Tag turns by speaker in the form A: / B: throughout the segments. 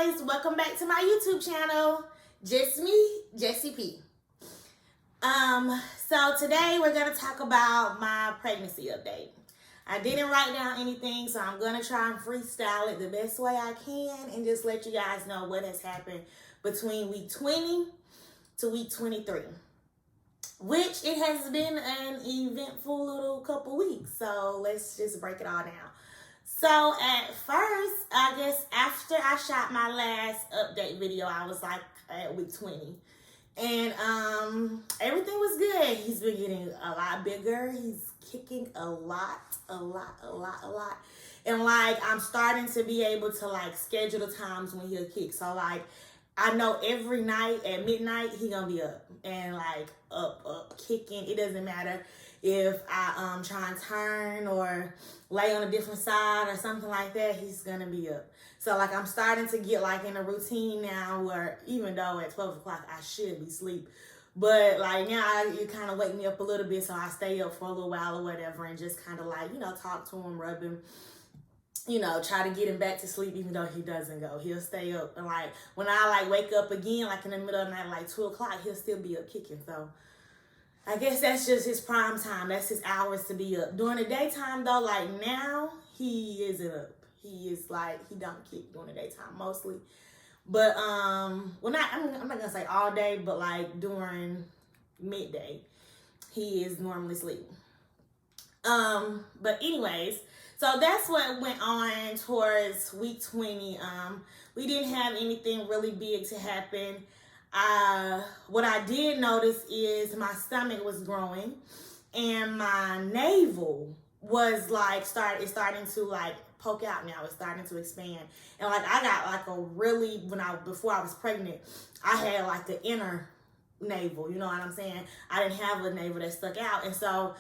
A: guys, welcome back to my YouTube channel. Just me, Jessie P. So today we're gonna talk about my pregnancy update. I didn't write down anything, so I'm gonna try and freestyle it the best way I can and just let you guys know what has happened between week 20 to week 23. Which it has been an eventful little couple weeks. So let's just break it all down. So at first, I guess after I shot my last update video, I was like at week 20. And everything was good. He's been getting a lot bigger. He's kicking a lot. And like I'm starting to be able to like schedule the times when he'll kick. So like I know every night at midnight he gonna be up and like up kicking. It doesn't matter if I try and turn or lay on a different side or something like that, he's gonna be up. So like I'm starting to get like in a routine now where even though at 12 o'clock I should be asleep, but like now you kind of wake me up a little bit, so I stay up for a little while or whatever and just kind of like, you know, talk to him, rub him, you know, try to get him back to sleep even though he doesn't go. He'll stay up. And like when I like wake up again, like in the middle of the night, like 2 o'clock, he'll still be up kicking. So I guess that's just his prime time. That's his hours to be up. During the daytime though, like now, he isn't up. He is like, he don't kick during the daytime mostly. But, well not, I'm not gonna say all day, but like during midday, he is normally sleeping. But anyways, so that's what went on towards week 20. We didn't have anything really big to happen. What I did notice is my stomach was growing and my navel was like starting to like poke out now. It's starting to expand. And like I got like a really, before I was pregnant, I had like the inner navel, you know what I'm saying? I didn't have a navel that stuck out. And so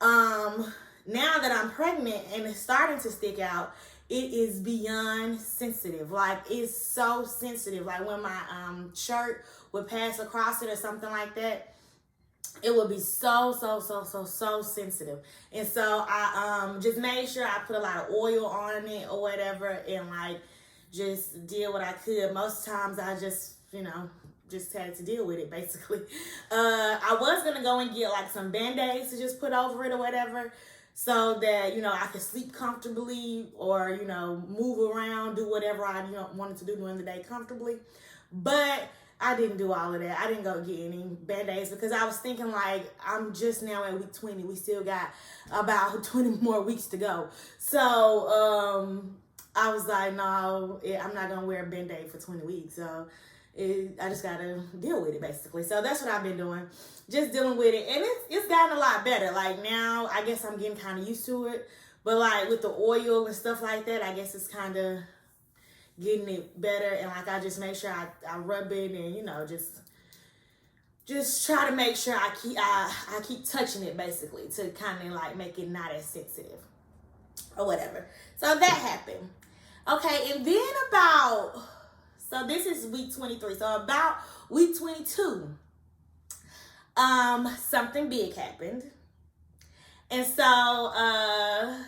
A: now that I'm pregnant and it's starting to stick out, it is beyond sensitive. Like it's so sensitive. Like when my shirt would pass across it or something like that, it would be so sensitive. And so I just made sure I put a lot of oil on it or whatever and like just did what I could. Most times I just, you know, just had to deal with it basically. I was gonna go and get like some band-aids to just put over it or whatever, so that, you know, I could sleep comfortably or, you know, move around, do whatever I wanted to do during the day comfortably. But I didn't do all of that. I didn't go get any band-aids because I was thinking like, I'm just now at week 20. We still got about 20 more weeks to go. So I was like, no, I'm not going to wear a band-aid for 20 weeks. So I just got to deal with it basically. So that's what I've been doing. Just dealing with it. And it's gotten a lot better. Like now, I guess I'm getting kind of used to it. But like with the oil and stuff like that, I guess it's kind of getting it better. And like I just make sure I rub it and, you know, just try to make sure I keep touching it basically to kind of like make it not as sensitive or whatever. So that happened. Okay, and then so this is week 23. So about week 22, something big happened. And so I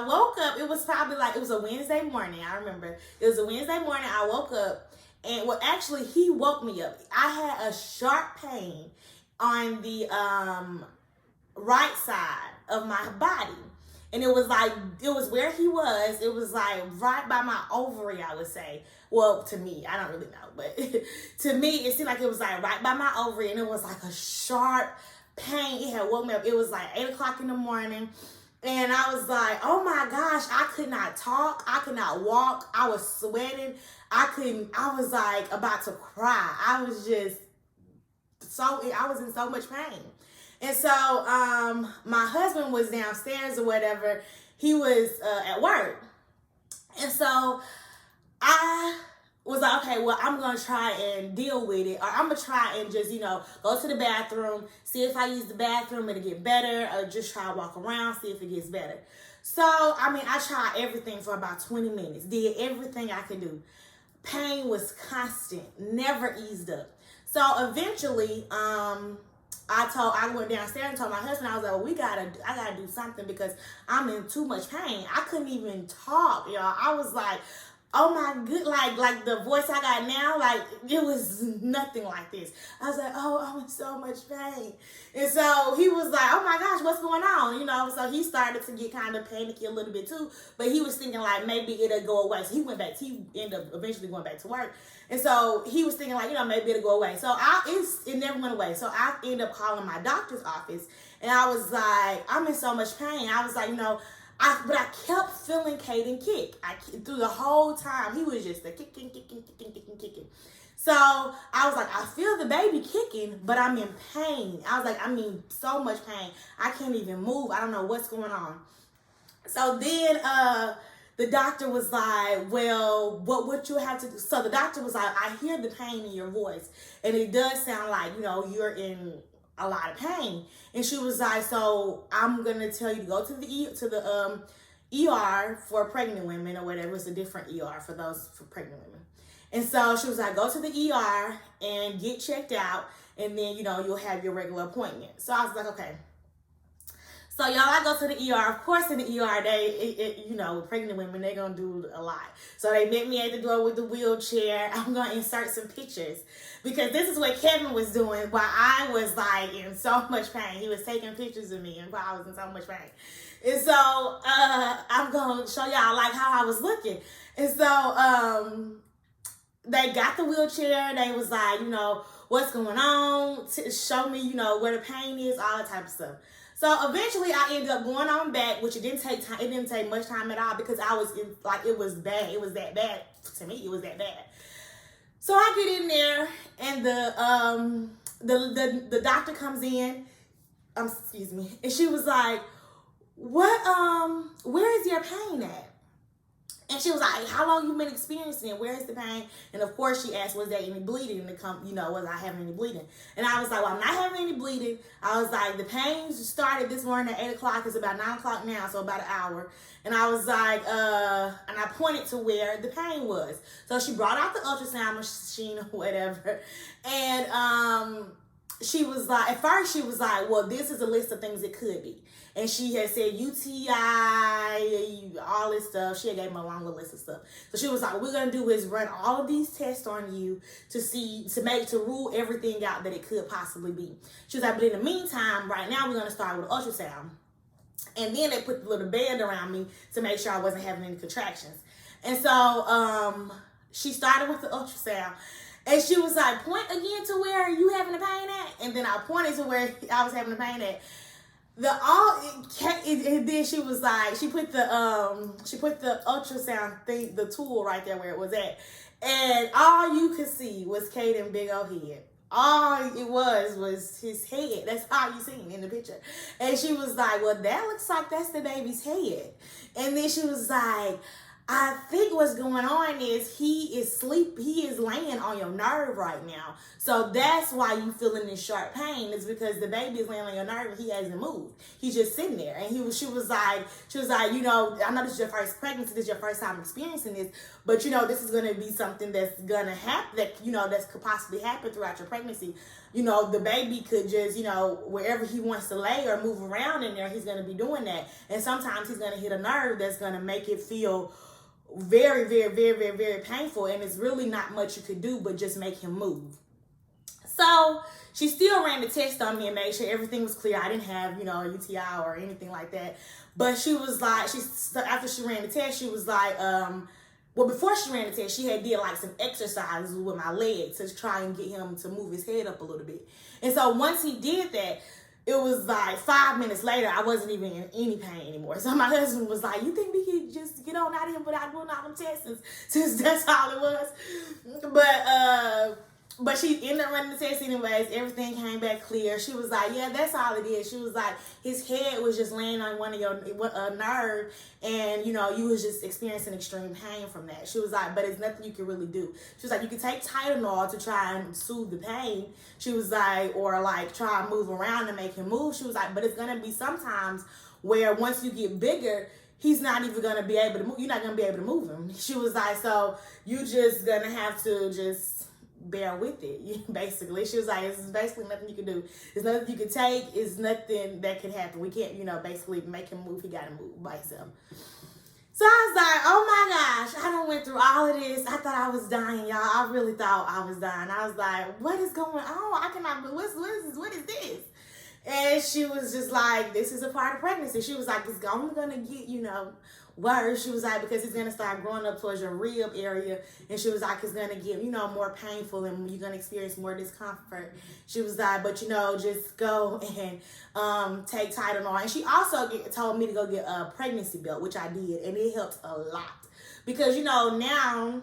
A: woke up, it was probably like, it was a Wednesday morning. I remember it was a Wednesday morning. I woke up and, well, actually he woke me up. I had a sharp pain on the right side of my body. And it was like, it was where he was. It was like right by my ovary, I would say. Well, to me, I don't really know. But to me, it seemed like it was like right by my ovary. And it was like a sharp pain. It had woke me up. It was like 8 o'clock in the morning. And I was like, oh my gosh, I could not talk. I could not walk. I was sweating. I was like about to cry. I was in so much pain. And so my husband was downstairs or whatever. He was at work. And so I was like, okay, well, I'm going to try and deal with it. Or I'm going to try and just, you know, go to the bathroom, see if I use the bathroom, it'll get better. Or just try to walk around, see if it gets better. So, I mean, I tried everything for about 20 minutes. Did everything I could do. Pain was constant, never eased up. So eventually, I went downstairs and told my husband, I was like, well, I gotta do something because I'm in too much pain. I couldn't even talk, y'all. I was like, oh my good, like the voice I got now, like it was nothing like this. I was like, oh, I'm in so much pain. And so he was like, oh my gosh, what's going on? You know, so he started to get kind of panicky a little bit too, but he was thinking like maybe it'll go away. So he ended up eventually going back to work. And so he was thinking like, you know, maybe it'll go away. So it never went away. So I ended up calling my doctor's office and I was like, I'm in so much pain. I was like, you know, but I kept feeling Caden kick. Through the whole time, he was just kicking. So I was like, I feel the baby kicking, but I'm in pain. I was like, I'm in so much pain. I can't even move. I don't know what's going on. So then the doctor was like, well, what you have to do? So the doctor was like, I hear the pain in your voice. And it does sound like, you know, you're in a lot of pain. And she was like, so I'm gonna tell you to go to the ER for pregnant women or whatever. It's a different ER for pregnant women. And so she was like, go to the ER and get checked out, and then, you know, you'll have your regular appointment. So I was like, okay. So y'all, I go to the ER. Of course, in the ER, you know, with pregnant women, they're gonna do a lot. So they met me at the door with the wheelchair. I'm gonna insert some pictures because this is what Kevin was doing while I was like in so much pain. He was taking pictures of me and while I was in so much pain. And so I'm gonna show y'all like how I was looking. And so they got the wheelchair. They was like, you know, what's going on? Show me, you know, where the pain is, all that type of stuff. So eventually I ended up going on back, which it didn't take time. It didn't take much time at all because I was in, like, it was bad. It was that bad to me. It was that bad. So I get in there and the doctor comes in, excuse me, and she was like, where is your pain at? And she was like, how long you been experiencing it? Where is the pain? And of course she asked, was there any bleeding to come, you know, was I having any bleeding? And I was like, well, I'm not having any bleeding. I was like, the pain started this morning at 8 o'clock. It's about 9 o'clock now, so about an hour. And I was like, and I pointed to where the pain was. So she brought out the ultrasound machine or whatever. And she was like, at first she was like, well, this is a list of things it could be. And she had said UTI, all this stuff. She had gave me a longer list of stuff. So she was like, what we're going to do is run all of these tests on you to rule everything out that it could possibly be. She was like, but in the meantime, right now we're going to start with ultrasound. And then they put the little band around me to make sure I wasn't having any contractions. And so she started with the ultrasound. And she was like, point again to where you having the pain at. And then I pointed to where I was having the pain at. Then she was like, she put the ultrasound thing, the tool right there where it was at. And all you could see was Caden big old head. All it was his head. That's all you seen in the picture. And she was like, well, that looks like that's the baby's head. And then she was like, I think what's going on is he is laying on your nerve right now. So that's why you feeling this sharp pain, is because the baby is laying on your nerve and he hasn't moved. He's just sitting there. And she was like, you know, I know this is your first pregnancy, this is your first time experiencing this, but you know, this is gonna be something that's gonna happen, that, you know, that could possibly happen throughout your pregnancy. You know, the baby could just, you know, wherever he wants to lay or move around in there, he's gonna be doing that. And sometimes he's gonna hit a nerve that's gonna make it feel very, very, very, very, very painful, and it's really not much you could do but just make him move. So she still ran the test on me and made sure everything was clear. I didn't have, you know, a UTI or anything like that. But she was like, after she ran the test, she was like, well, before she ran the test, she had did like some exercises with my legs to try and get him to move his head up a little bit. And so once he did that, it was like 5 minutes later, I wasn't even in any pain anymore. So my husband was like, you think we could just get on out of here without doing all them tests, since that's all it was? But she ended up running the test anyways. Everything came back clear. She was like, yeah, that's all it is. She was like, his head was just laying on one of your nerve, and, you know, you was just experiencing extreme pain from that. She was like, but it's nothing you can really do. She was like, you can take Tylenol to try and soothe the pain. She was like, or like try and move around and make him move. She was like, but it's going to be sometimes where once you get bigger, he's not even going to be able to move. You're not going to be able to move him. She was like, so you just going to have to just bear with it. Basically, she was like, it's basically nothing you can do. It's nothing you can take. It's nothing that can happen. We can't, basically make him move. He got to move by himself. So I was like, oh my gosh, I done went through all of this. I thought I was dying, y'all. I really thought I was dying. I was like, what is going on? I cannot, what is this? And she was just like, this is a part of pregnancy. She was like, it's only going to get, worse. She was like, because it's going to start growing up towards your rib area. And she was like, it's going to get, more painful and you're going to experience more discomfort. She was like, but, just go and take Tylenol. And she also told me to go get a pregnancy belt, which I did. And it helped a lot. Because, now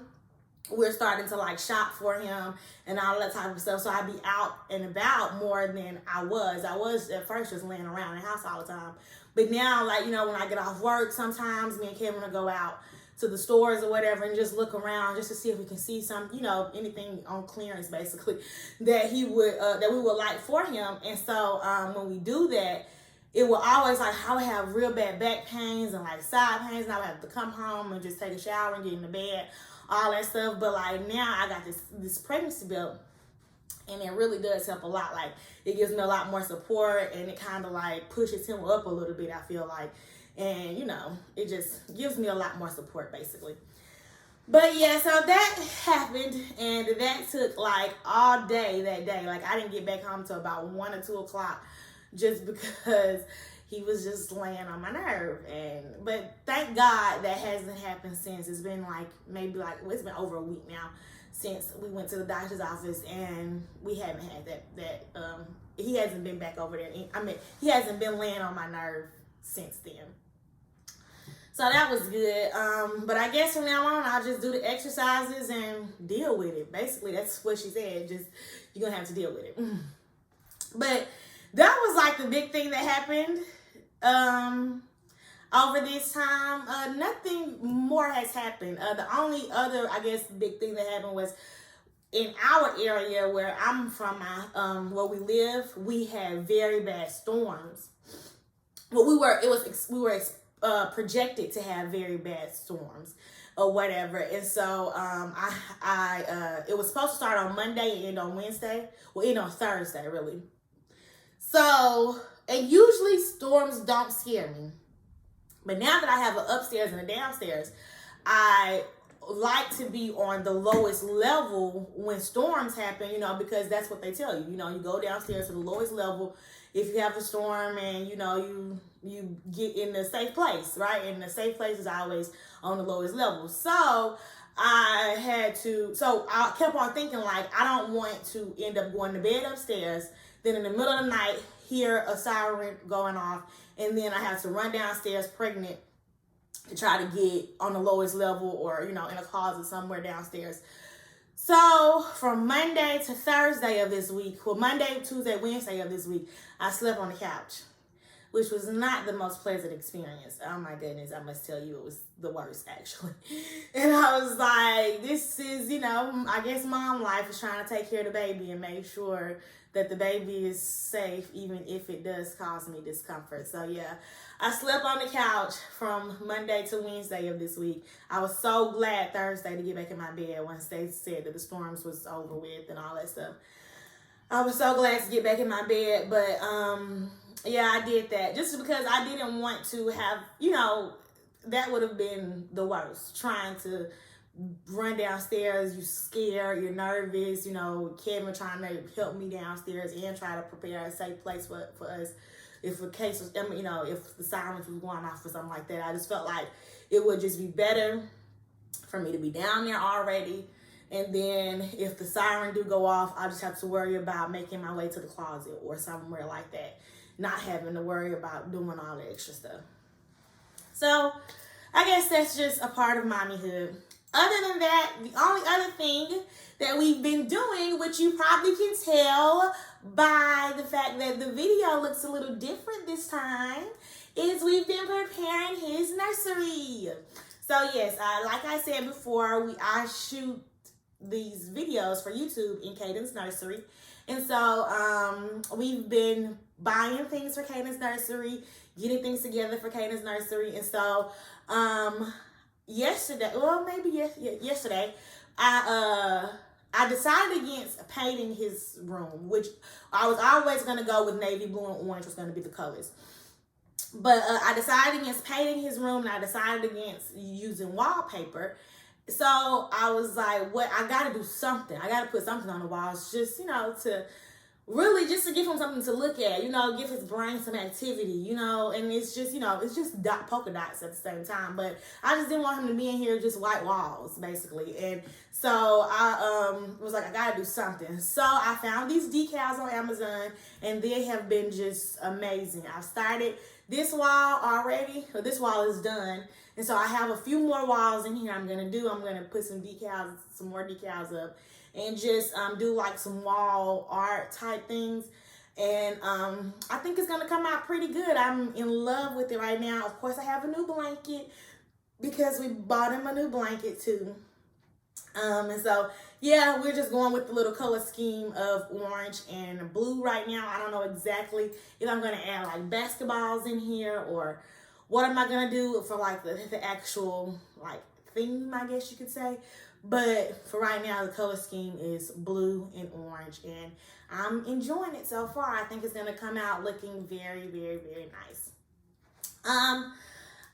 A: we're starting to like shop for him and all that type of stuff. So I be out and about more than I was. I was at first just laying around the house all the time. But now, like, when I get off work, sometimes me and Kevin will go out to the stores or whatever and just look around just to see if we can see some, anything on clearance basically that we would like for him. And so when we do that, it will always like, I would have real bad back pains and like side pains, and I would have to come home and just take a shower and get in the bed, all that stuff. But like now I got this pregnancy belt, and it really does help a lot. Like it gives me a lot more support, and it kind of like pushes him up a little bit, I feel like. And it just gives me a lot more support basically. But yeah, so that happened, and that took like all day that day. Like I didn't get back home till about 1 or 2 o'clock just because he was just laying on my nerve. But thank God that hasn't happened since. It's been like it's been over a week now since we went to the doctor's office, and we haven't had that he hasn't been back over there. I mean, he hasn't been laying on my nerve since then. So that was good. But I guess from now on, I'll just do the exercises and deal with it. Basically, that's what she said. Just, you're going to have to deal with it. But that was like the big thing that happened over this time. Nothing more has happened. The only other, I guess, big thing that happened was in our area where I'm from, where we live, we had very bad storms. Well, we were projected to have very bad storms or whatever. And so it was supposed to start on Monday and end on Wednesday. Well, end on Thursday, really. So, and usually storms don't scare me. But now that I have an upstairs and a downstairs, I like to be on the lowest level when storms happen, because that's what they tell you. You go downstairs to the lowest level if you have a storm, and, you get in the safe place, right? And the safe place is always on the lowest level. So I kept on thinking, like, I don't want to end up going to bed upstairs, then in the middle of the night, hear a siren going off, and then I have to run downstairs pregnant to try to get on the lowest level or, in a closet somewhere downstairs. So from Monday to Thursday of this week, Monday, Tuesday, Wednesday of this week, I slept on the couch, which was not the most pleasant experience. Oh my goodness, I must tell you, it was the worst actually. And I was like, this is, I guess mom life is trying to take care of the baby and make sure that the baby is safe, even if it does cause me discomfort. So yeah, I slept on the couch from Monday to Wednesday of this week. I was so glad Thursday to get back in my bed once they said that the storms was over with and all that stuff. I was so glad to get back in my bed, but yeah, I did that just because I didn't want to have, that would have been the worst, trying to run downstairs, you scared, you're nervous, Kevin trying to help me downstairs and try to prepare a safe place for us if the case was, if the sirens was going off or something like that. I just felt like it would just be better for me to be down there already. And then if the siren do go off, I just have to worry about making my way to the closet or somewhere like that, not having to worry about doing all the extra stuff. So I guess that's just a part of mommyhood. Other than that, the only other thing that we've been doing, which you probably can tell by the fact that the video looks a little different this time, is we've been preparing his nursery. So yes, like I said before, I shoot these videos for YouTube in Caden's nursery. And so we've been buying things for Caden's nursery, getting things together for Caden's nursery. And so yesterday, I I decided against painting his room, which I was always going to go with navy blue and orange was going to be the colors. But I decided against painting his room, and I decided against using wallpaper. So I was like, what? I got to do something. I got to put something on the walls just, to really just to give him something to look at, give his brain some activity, and it's just, it's just polka dots at the same time. But I just didn't want him to be in here just white walls, basically. And so I was like, I gotta do something. So I found these decals on Amazon, and they have been just amazing. I've started this wall already, so this wall is done. And so I have a few more walls in here I'm gonna do. I'm gonna put some more decals up, and just do like some wall art type things. And I think it's gonna come out pretty good. I'm in love with it right now. Of course, I have a new blanket because we bought him a new blanket too. And so, yeah, we're just going with the little color scheme of orange and blue right now. I don't know exactly if I'm gonna add like basketballs in here or what am I gonna do for like the actual like theme, I guess you could say. But for right now, the color scheme is blue and orange, and I'm enjoying it so far. I think it's gonna come out looking very, very, very nice.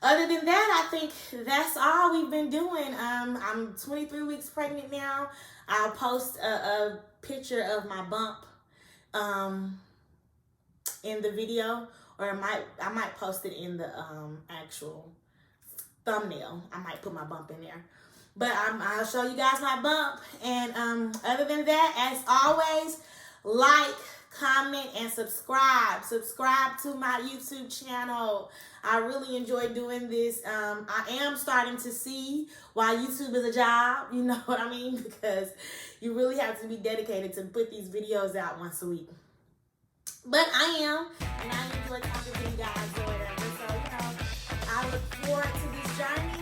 A: Other than that, I think that's all we've been doing. I'm 23 weeks pregnant now. I'll post a picture of my bump in the video, or I might post it in the actual thumbnail. I might put my bump in there. But I'll show you guys my bump. And other than that, as always, like, comment, and subscribe. Subscribe to my YouTube channel. I really enjoy doing this. I am starting to see why YouTube is a job. You know what I mean? Because you really have to be dedicated to put these videos out once a week. But I am, and I enjoy talking to you guys or whatever. So, I look forward to this journey.